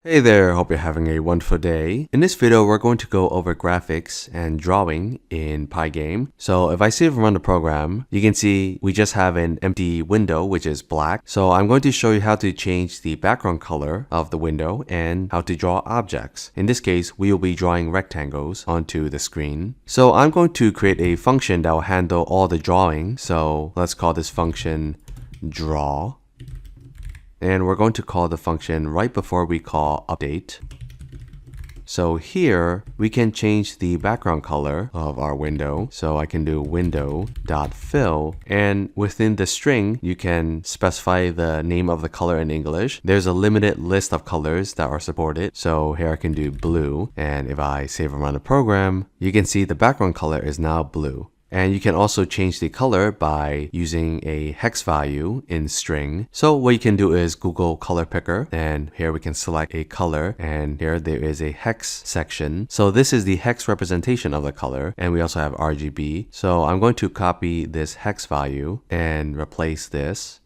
Hey there, hope you're having a wonderful day. In this video, we're going to go over graphics and drawing in Pygame. So if I save and run the program, you can see we just have an empty window, which is black. So I'm going to show you how to change the background color of the window and how to draw objects. In this case, we will be drawing rectangles onto the screen. So I'm going to create a function that will handle all the drawing. So let's call this function draw. And we're going to call the function right before we call update. So here we can change the background color of our window. So I can do window.fill, and within the string you can specify the name of the color in English. There's a limited list of colors that are supported. So here I can do blue, and if I save and run the program, you can see the background color is now blue. And you can also change the color by using a hex value in string. So what you can do is Google color picker, and here we can select a color, and here there is a hex section. So this is the hex representation of the color, and we also have RGB. So I'm going to copy this hex value and replace this.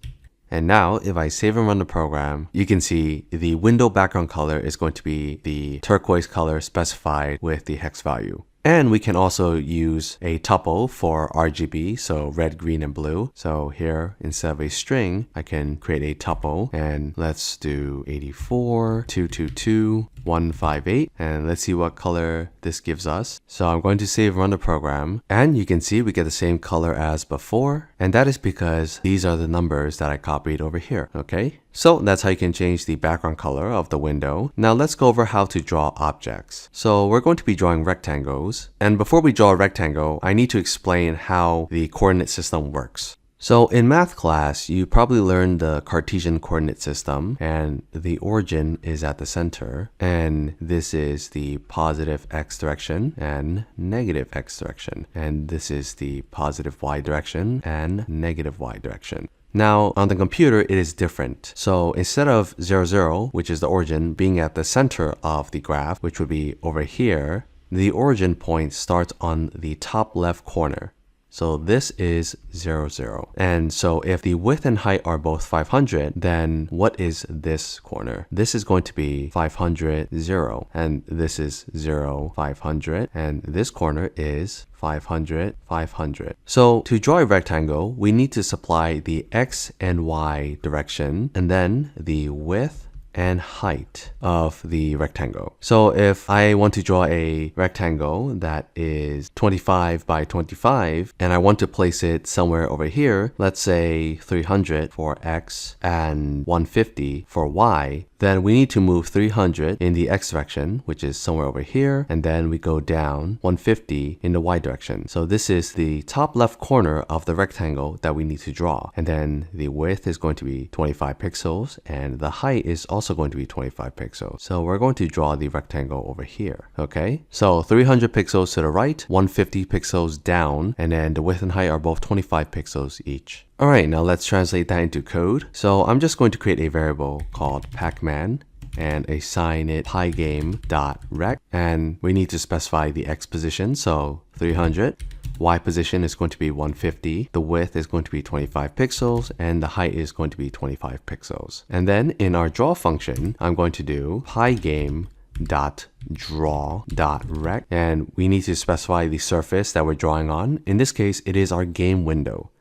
And now if I save and run the program, you can see the window background color is going to be the turquoise color specified with the hex value. And we can also use a tuple for RGB, so red, green, and blue. So here, instead of a string, I can create a tuple, and let's do 84, 222, 158, and let's see what color this gives us. So I'm going to save and run the program, and you can see we get the same color as before, and that is because these are the numbers that I copied over here, okay? So that's how you can change the background color of the window. Now let's go over how to draw objects. So we're going to be drawing rectangles. And before we draw a rectangle, I need to explain how the coordinate system works. So in math class, you probably learned the Cartesian coordinate system, and the origin is at the center. And this is the positive x direction and negative x direction. And this is the positive y direction and negative y direction. Now, on the computer, it is different. So instead of 0, 0, which is the origin, being at the center of the graph, which would be over here, the origin point starts on the top left corner. So this is 0, 0. And so if the width and height are both 500, then what is this corner? This is going to be 500, 0. And this is 0, 500. And this corner is 500, 500. So to draw a rectangle, we need to supply the x and y direction, and then the width and height of the rectangle. So if I want to draw a rectangle that is 25 by 25, and I want to place it somewhere over here, let's say 300 for x and 150 for y, then we need to move 300 in the x direction, which is somewhere over here, and then we go down 150 in the y direction. So this is the top left corner of the rectangle that we need to draw. And then the width is going to be 25 pixels, and the height is also going to be 25 pixels. So we're going to draw the rectangle over here, okay? So 300 pixels to the right, 150 pixels down, and then the width and height are both 25 pixels each. Alright, now let's translate that into code. So I'm just going to create a variable called pacman and assign it pygame.rect, and we need to specify the x position, so 300. Y position is going to be 150, the width is going to be 25 pixels, and the height is going to be 25 pixels. And then in our draw function, I'm going to do pygame.draw.rect, and we need to specify the surface that we're drawing on. In this case, it is our game window.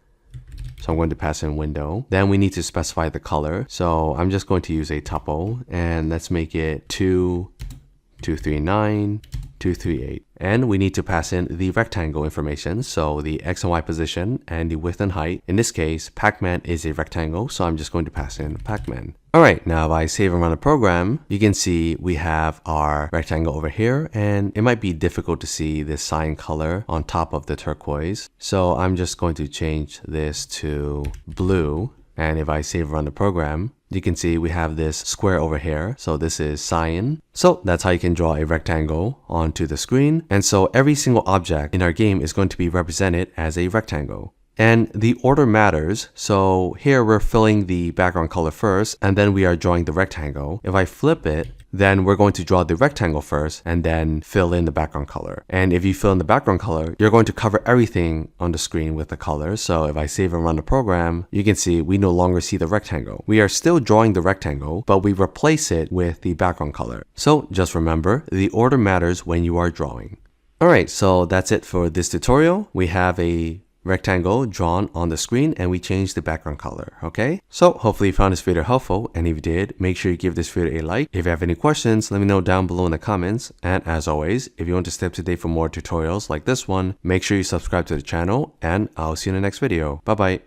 So I'm going to pass in window. Then we need to specify the color. So I'm just going to use a tuple, and let's make it 2, 239, 238. And we need to pass in the rectangle information, so the x and y position and the width and height. In this case, pacman is a rectangle, so I'm just going to pass in pacman. Alright, now if I save and run a program, you can see we have our rectangle over here, and it might be difficult to see the cyan color on top of the turquoise. So I'm just going to change this to blue. And if I save and run the program, you can see we have this square over here. So this is cyan. So that's how you can draw a rectangle onto the screen. And so every single object in our game is going to be represented as a rectangle. And the order matters. So here we're filling the background color first, and then we are drawing the rectangle. If I flip it, then we're going to draw the rectangle first and then fill in the background color. And if you fill in the background color, you're going to cover everything on the screen with the color. So if I save and run the program, you can see we no longer see the rectangle. We are still drawing the rectangle, but we replace it with the background color. So just remember, the order matters when you are drawing. Alright, so that's it for this tutorial. We have a rectangle drawn on the screen and we changed the background color. Okay, so hopefully you found this video helpful, and if you did, make sure you give this video a like. If you have any questions, let me know down below in the comments, and as always, if you want to stay up to date for more tutorials like this one, make sure you subscribe to the channel, and I'll see you in the next video. Bye bye.